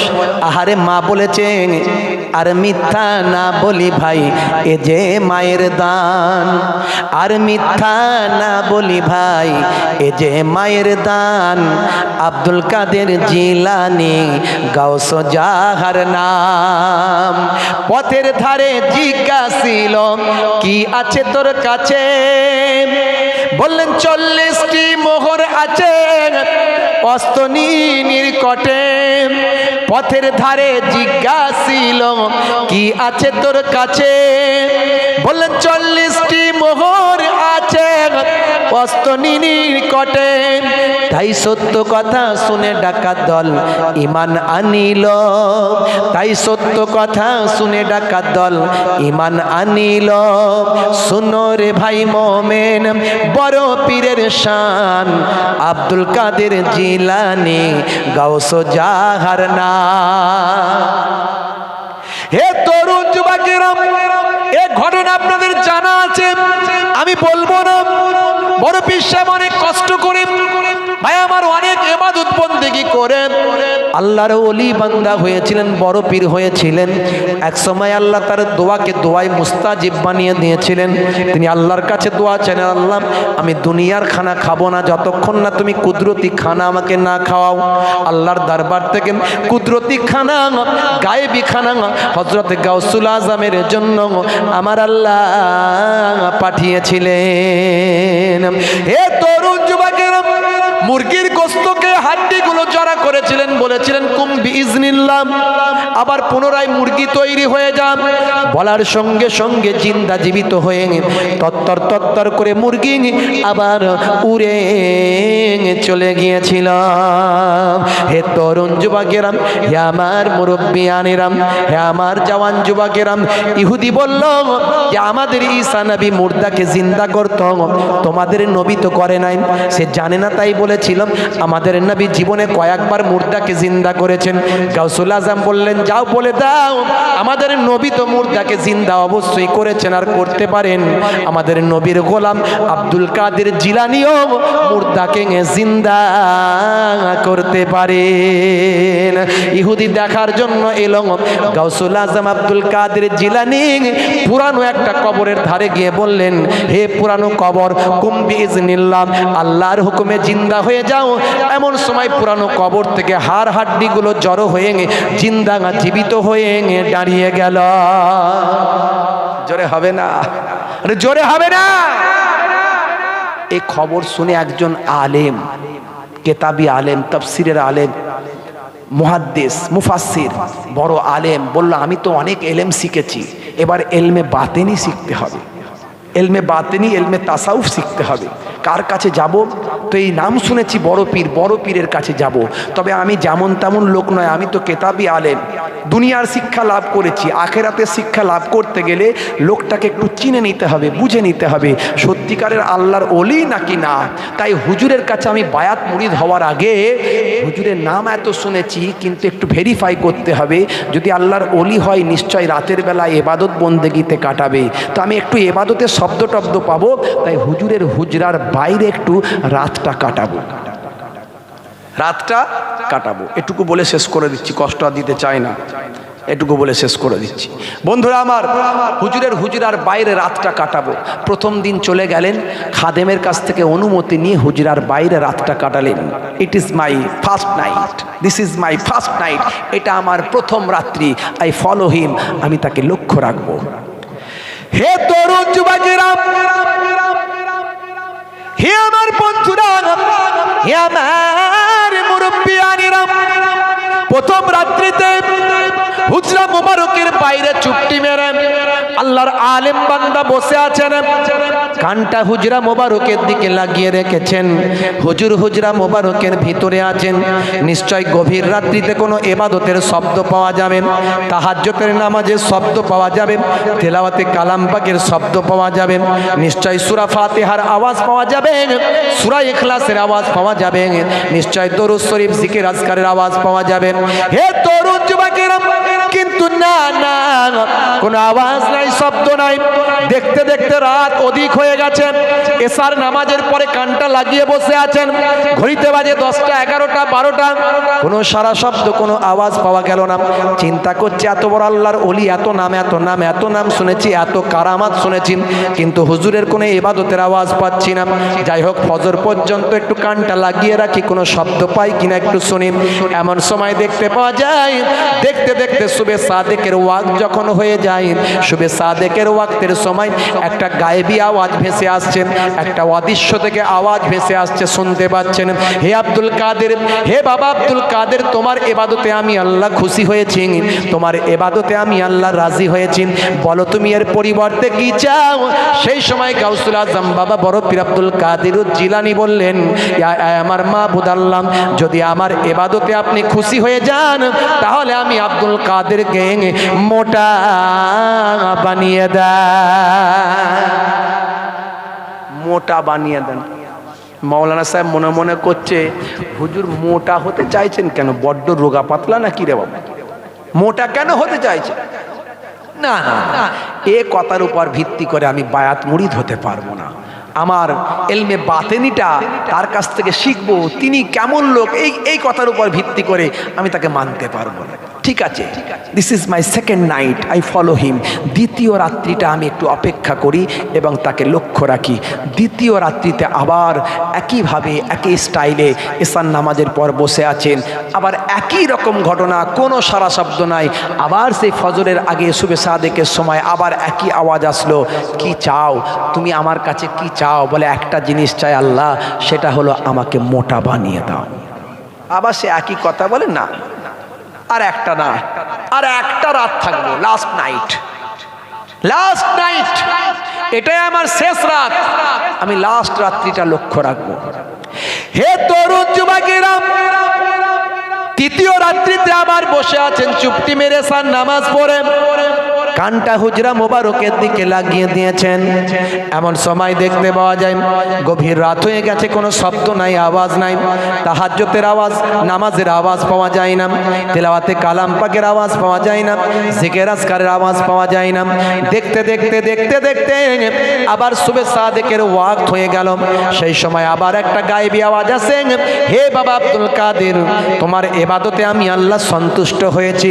আহারে মা বলেছেন, আর মিথ্যা না বলি ভাই, এ যে মায়ের দান। আর মিথ্যা না বলি ভাই, এ যে মায়ের দান। আব্দুল কাদের জিলানী গাউস জাহার নাম। পথের ধারে জিজ্ঞাসিল কি আছে তোর কাছে? বললেন 40টি মোহর আছে অস্তনীর কটে। পথের ধারে জিজ্ঞাসিল কি আছে তোর কাছে? বললেন 40টি মোহর আছে অস্তনীর কটে। তাই সত্য কথা শুনে ডাকাত দল ইমান আনিল। তাই সত্য কথা শুনে ডাকাত দল ইমান আনিল। শুনো রে ভাই মোমেন, বড় পীরের শান, আব্দুল কাদের জিলানী গাউস জাহার নাম। হে তরুণ যুবকেরা, এ ঘটনা আপনাদের জানা আছে, আমি বলবো না। বড় পীর সাহেব অনেক কষ্ট করে, ভাই আমার অনেক ইবাদত বন্দেগি করে আল্লাহর ওলি বান্দা হয়েছিলেন, বড় পীর হয়েছিলেন। এক সময় আল্লাহ তার দোয়াকে দোয়ায় মুস্তাজিব বানিয়ে দিয়েছিলেন। তিনি আল্লাহর কাছে দোয়া চান, আল্লাহ আমি দুনিয়ার খানা খাবো না যতক্ষণ না তুমি কুদরতি খানা আমাকে না খাওয়াও। আল্লাহর দরবার থেকে কুদরতি খানা, গায়েবী খানা হযরত গাউসুল আজমের জন্য আমার আল্লাহ পাঠিয়েছিলেন। হে তরুণ যুবকেরা, মুরগির গোস্তকে হাড্ডিগুলো জড়া করেছিলেন, বলেছিলেন কুম বিইজনিল্লাহ। আবার পুনরায় মুরগি তৈরি হয়ে যান, বলার সঙ্গে সঙ্গে জিন্দা জীবিত হয়ে তত্তর তত্তর করে মুরগি আবার উড়ে চলে গিয়েছিল। হে তরুণ যুবকেরা, হে আমার মুরব্বিয়ানেরা, হে আমার জওয়ান যুবকেরা, ইহুদি বলল যে আমাদের ঈসা নবী মুর্দাকে জিন্দা করত, তোমাদের নবী তো করে নাই। সে জানে না, তাই বলেছিল আমাদের নবী জীবনে কয়েকবার মুর্দাকে জিন্দা করেছেন। গাউসুল আজম বললেন, যাও বলে দাও আমাদের নবী তো মুর্দাকে জিন্দা অবশ্যই করেছেন আর করতে পারেন, আমাদের নবীর গোলাম আব্দুল কাদের জিলানিও মুর্দাকে জিন্দা করতে পারেন। ইহুদি দেখার জন্য এলো। গাউসুল আজম আব্দুল কাদের জিলানি পুরানো একটা কবরের ধারে গিয়ে বললেন, হে পুরানো কবর, কুম বিইজনিল্লাহ, আল্লাহর হুকুমে জিন্দা হয়ে যাও। এমন সময় পুরানো কবর থেকে হাড় হাড্ডিগুলো জড়ো হয়ে জিন্দা জীবিত হয়ে দাঁড়িয়ে গেল। জোরে হবে না? জোরে হবে না? এই খবর শুনে একজন আলেম, কেতাবি আলেম, তাফসিরের আলেম, মুহাদ্দিস, মুফাসসির, বড় আলেম বলল, আমি তো অনেক এলেম শিখেছি, এবার এলমে বাতেনি শিখতে হবে। এলমে বাতেনি, এলমে তাসাউফ শিখতে হবে। কার কাছে যাব? তো এই নাম শুনেছি বড় পীর, বড় পীরের কাছে যাব। তবে আমি যেমন তেমন লোক নয়, আমি তো কেতাবি আলেম, দুনিয়ার শিক্ষা লাভ করেছি। আখেরাতের শিক্ষা লাভ করতে গেলে লোকটাকে একটু চিনে নিতে হবে, বুঝে নিতে হবে সত্যিকারের আল্লাহর ওলি নাকি না। তাই হুজুরের কাছে আমি বায়াত মুরিদ হওয়ার আগে হুজুরের নাম এত শুনেছি, কিন্তু একটু ভেরিফাই করতে হবে, যদি আল্লাহর ওলি হয় নিশ্চয় রাতের বেলা এবাদত বন্দেগিতে কাটাবে। তো আমি একটু এবাদতের শব্দ টব্দ পাবো, তাই হুজুরের হুজরার বাইরে একটু রাতটা কাটাবো, রাতটা কাটাবো। এটুকু বলে শেষ করে দিচ্ছি, কষ্ট আর দিতে চাই না, এটুকু বলে শেষ করে দিচ্ছি। বন্ধুরা আমার, হুজুরের হুজরার বাইরে রাতটা কাটাবো। প্রথম দিন চলে গেলেন, খাদেমের কাছ থেকে অনুমতি নিয়ে হুজরার বাইরে রাতটা কাটালেন। It is my first night, this is my first night, এটা আমার প্রথম রাত্রি। আই ফলো হিম, আমি তাকে লক্ষ্য রাখবো। হে তরুণ যুবকেরা, হে আমার বন্ধুরা, হে আমার মুরব্বিয়ানিরা, প্রথম রাত্রিতে হুজরা মুবারকের বাইরে চুপটি মেরে আল্লাহর আলেম বান্দা বসে আছেন, কানটা হুজরা মুবারকের দিকে লাগিয়ে রেখেছেন। হুজুর হুজরা মুবারকের ভিতরে আছেন। নিশ্চয় গভীর রাত্রিতে কোনো ইবাদতের শব্দ পাওয়া যাবে, তাহাজ্জুদের নামাজের শব্দ পাওয়া যাবে, তেলাওয়াতে কালাম পাকের শব্দ পাওয়া যাবে, নিশ্চয় সূরা ফাতিহার আওয়াজ পাওয়া যাবে, সূরা ইখলাসের আওয়াজ পাওয়া যাবে, নিশ্চয় দরুদ শরীফ জিকির আজকারের আওয়াজ পাওয়া যাবে। হে তরুণ যুবকেরা, কিন্তু না না, কোনো আওয়াজ নাই, শব্দ নাই। দেখতে দেখতে রাত অধিক হয়ে গেছে। এশার নামাজের পরে কানটা লাগিয়ে বসে আছেন। ঘড়িতে বাজে 10টা, 11টা, 12টা, কোনো সারা শব্দ, কোনো আওয়াজ পাওয়া গেল না। চিন্তা করছে, এত বড় আল্লাহর ওলি, এত নাম, এত নাম, এত নাম শুনেছি, এত কারামাত শুনেছি, কিন্তু হুজুরের কোনো ইবাদতের আওয়াজ পাচ্ছি না। যাই হোক, ফজর পর্যন্ত একটু কানটা লাগিয়ে রাখি, কোনো শব্দ পাই কিনা একটু শুনি। এমন সময় দেখতে পাওয়া যায়, দেখতে দেখতে শুবে সাদেকের ওয়াক্ত যখন হয়ে যায়, শুবে সাদেকের ওয়াক্তের সময় একটা গায়েবী আওয়াজ ভেসে আসছে, একটা অদৃশ্য থেকে আওয়াজ ভেসে আসছে, শুনতে পাচ্ছেন, হে আব্দুল কাদের, হে বাবা আব্দুল কাদের, তোমার ইবাদতে আমি আল্লাহ খুশি হয়েছি, তোমার ইবাদতে আমি আল্লাহ রাজি হয়েছি, বলো তুমি এর পরিবর্তে কি চাও। সেই সময় গাউসুল আজম বাবা বড় পীর আব্দুল কাদের জিলানী বললেন, আমার মাবুদ আল্লাহ, যদি আমার ইবাদতে আপনি খুশি হয়ে যান, তাহলে আমি আব্দুল কাদেরকে মোটা বানিয়ে দেন, মোটা বানিয়ে দেন। মাওলানা সাহেব মনে মনে করছে, হুজুর মোটা হতে চাইছেন কেন? বড্ড রোগা পাতলা না কি রে বাবা, মোটা কেন হতে চাইছে? না না না, এ কথার উপর ভিত্তি করে আমি বায়াত মুরিদ হতে পারবো না। আমার এলমে বাতেনিটা তার কাছ থেকে শিখবো, তিনি কেমন লোক, এই কথার উপর ভিত্তি করে আমি তাকে মানতে পারবো না। ঠিক আছে, this is my second night, I follow him. দ্বিতীয় রাত্রিটা আমি একটু অপেক্ষা করি এবং তাকে লক্ষ্য রাখি। দ্বিতীয় রাত্রিতে আবার একইভাবে, একই স্টাইলে এশার নামাজের পর বসে আছেন, আবার একই রকম ঘটনা, কোনো সারা শব্দ নাই। আবার সেই ফজরের আগে শুবে সাদেকের সময় আবার একই আওয়াজ আসলো, কি চাও তুমি আমার কাছে, কি চাও? বলে, একটা জিনিস চাই আল্লাহ, সেটা হলো আমাকে মোটা বানিয়ে দাও। আবার সে একই কথা বলে, না আর একটা না, আর একটা রাত থাকবো, লাস্ট নাইট, লাস্ট নাইট, এটাই আমার শেষ রাত, আমি লাস্ট রাত্রিটা লক্ষ্য রাখবো। হে তরুণ যুবকেরা, তৃতীয় রাত্রিতে আবার বসে আছেন চুপটি মেরে, সার নামাজ পড়ে কানটা হুজরা মোবারকের দিকে লাগিয়ে দিয়েছেন। এমন সময় দেখতে পাওয়া যায় গভীর রাত হয়ে গেছে, কোনো শব্দ নাই, আওয়াজ নাই, তাহাজ্জুদের আওয়াজ, নামাজের আওয়াজ পাওয়া যায় না, তেলাওয়াতে কালাম পাকের আওয়াজ পাওয়া যায় না, জিকির আজকারের আওয়াজ পাওয়া যায় না। দেখতে দেখতে দেখতে দেখতে আবার সুবে সাদেকের ওয়াক্ত হয়ে গেল। সেই সময় আবার একটা গায়েবী আওয়াজ আসে, হে বাবা আব্দুল কাদের, তোমার ইবাদতে আমি আল্লাহ সন্তুষ্ট হয়েছি,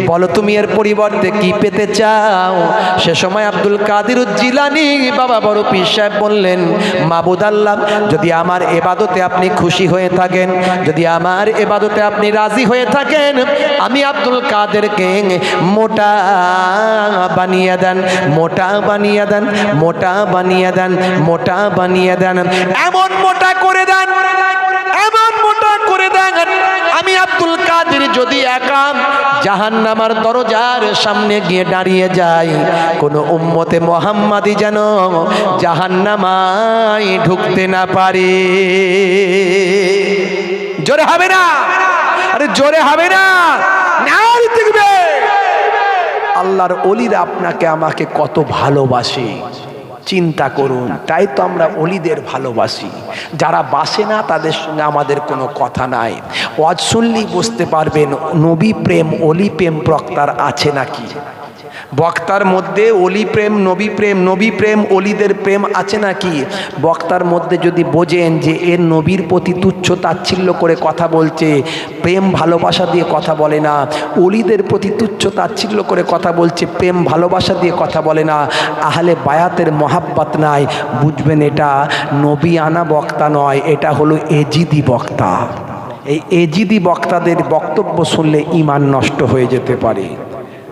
বলো তুমি এর পরিবর্তে কি পেতে চাও? সে সময় আব্দুল কাদের জিলানী বাবা বড় পীর সাহেব বললেন, মাবুদ আল্লাহ, যদি আমার ইবাদতে আপনি খুশি হয়ে থাকেন, যদি আমার ইবাদতে আপনি রাজি হয়ে থাকেন, আমি আব্দুল কাদেরকে মোটা বানিয়ে দেন, মোটা বানিয়ে দেন, মোটা বানিয়ে দেন, মোটা বানিয়ে দেন, এমন মোটা করে দেন, এমন মোটা করে দেন, আমি আব্দুল কাদের যদি একা জাহান্নামের দরজার সামনে গিয়ে দাঁড়িয়ে যাই, কোন উম্মতে মুহাম্মাদি যেন জাহান্নামায় ঢুকতে না পারে। জোরে হবে না? আরে জোরে হবে না? নারী দেখবে আল্লাহর ওলিরা আপনাকে আমাকে কত ভালোবাসে, চিন্তা করুন। তাই তো আমরা ওলিদের ভালোবাসি। যারা বাসে না তাদের সঙ্গে আমাদের কোনো কথা নাই। ওয়াজ শুনলেই বুঝতে পারবেন নবী প্রেম ওলি প্রেম বক্তার আছে নাকি। বক্তার মধ্যে ওলি প্রেম, নবী প্রেম, নবী প্রেম, ওলিদের প্রেম আছে নাকি। বক্তার মধ্যে যদি বোঝেন যে এর নবীর প্রতি তুচ্ছ তাচ্ছিল্য করে কথা বলছে, প্রেম ভালোবাসা দিয়ে কথা বলে না, ওলিদের প্রতি তুচ্ছ তাচ্ছিল্য করে কথা বলছে, প্রেম ভালোবাসা দিয়ে কথা বলে না, আহলে বায়াতের মহাব্বত নাই, বুঝবেন এটা নবী আনা বক্তা নয়, এটা হলো এজিদি বক্তা। এই এজিদি বক্তাদের বক্তব্য শুনলে ঈমান নষ্ট হয়ে যেতে পারে।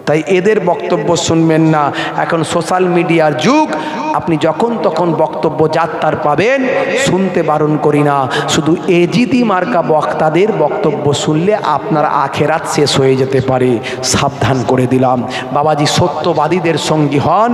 তাই এদের বক্তব্য শুনবেন না। এখন সোশ্যাল মিডিয়ার যুগ, আপনি যখন তখন বক্তব্য যাত্রার পাবেন, শুনতে বারণ করি না। শুধু এজিদি মার্কা বক্তাদের বক্তব্য শুনলে আপনার আখেরাত শেষ হয়ে যেতে পারে, সাবধান করে দিলাম। বাবাজি সত্যবাদীদের সঙ্গী হন,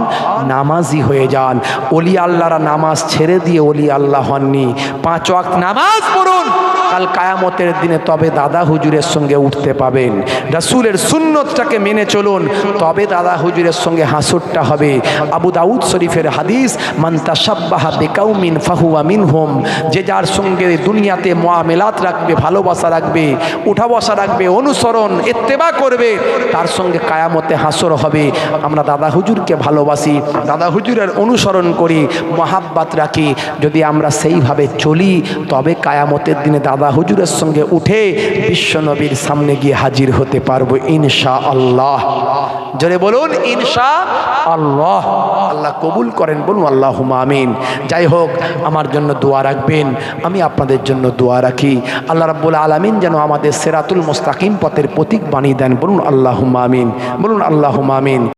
নামাজি হয়ে যান। ওলি আল্লাহরা নামাজ ছেড়ে দিয়ে ওলি আল্লাহ হননি। 5 ওয়াক্ত নামাজ পড়ুন, কাল কায়ামতের দিনে তবে দাদা হুজুরের সঙ্গে উঠতে পাবেন। রাসূলের সুন্নতটাকে মেনে চলুন, তবে দাদা হুজুরের সঙ্গে হাসরটা হবে। আবু দাউদ শরীফের হাদিস, মান তাশাব্বাহা বিকাউমিন ফাহুয়া মিনহুম, যে যার সঙ্গে দুনিয়াতে মুআমেলাত রাখবে, ভালোবাসা রাখবে, উঠা বসা রাখবে, অনুসরণ ইত্তেবা করবে, তার সঙ্গে কায়ামতে হাসর হবে। আমরা দাদা হুজুরকে ভালোবাসি, দাদা হুজুরের অনুসরণ করি, মহাব্বত রাখি, যদি আমরা সেইভাবে চলি তবে কায়ামতের দিনে দাদা হুজুরের সঙ্গে উঠে বিশ্বনবীর সামনে গিয়ে হাজির হতে পারবো ইনশাআল্লাহ। জোরে বলুন ইনশাআল্লাহ। আল্লাহ কবুল করেন, বলুন আল্লাহুম্মা আমিন। যাই হোক, আমার জন্য দোয়া রাখবেন, আমি আপনাদের জন্য দোয়া রাখি। আল্লাহ রাব্বুল আলামিন যেন আমাদের সিরাতুল মুস্তাকিম পথের প্রতীক বানিয়ে দেন, বলুন আল্লাহুম্মা আমিন, বলুন আল্লাহুম্মা আমিন।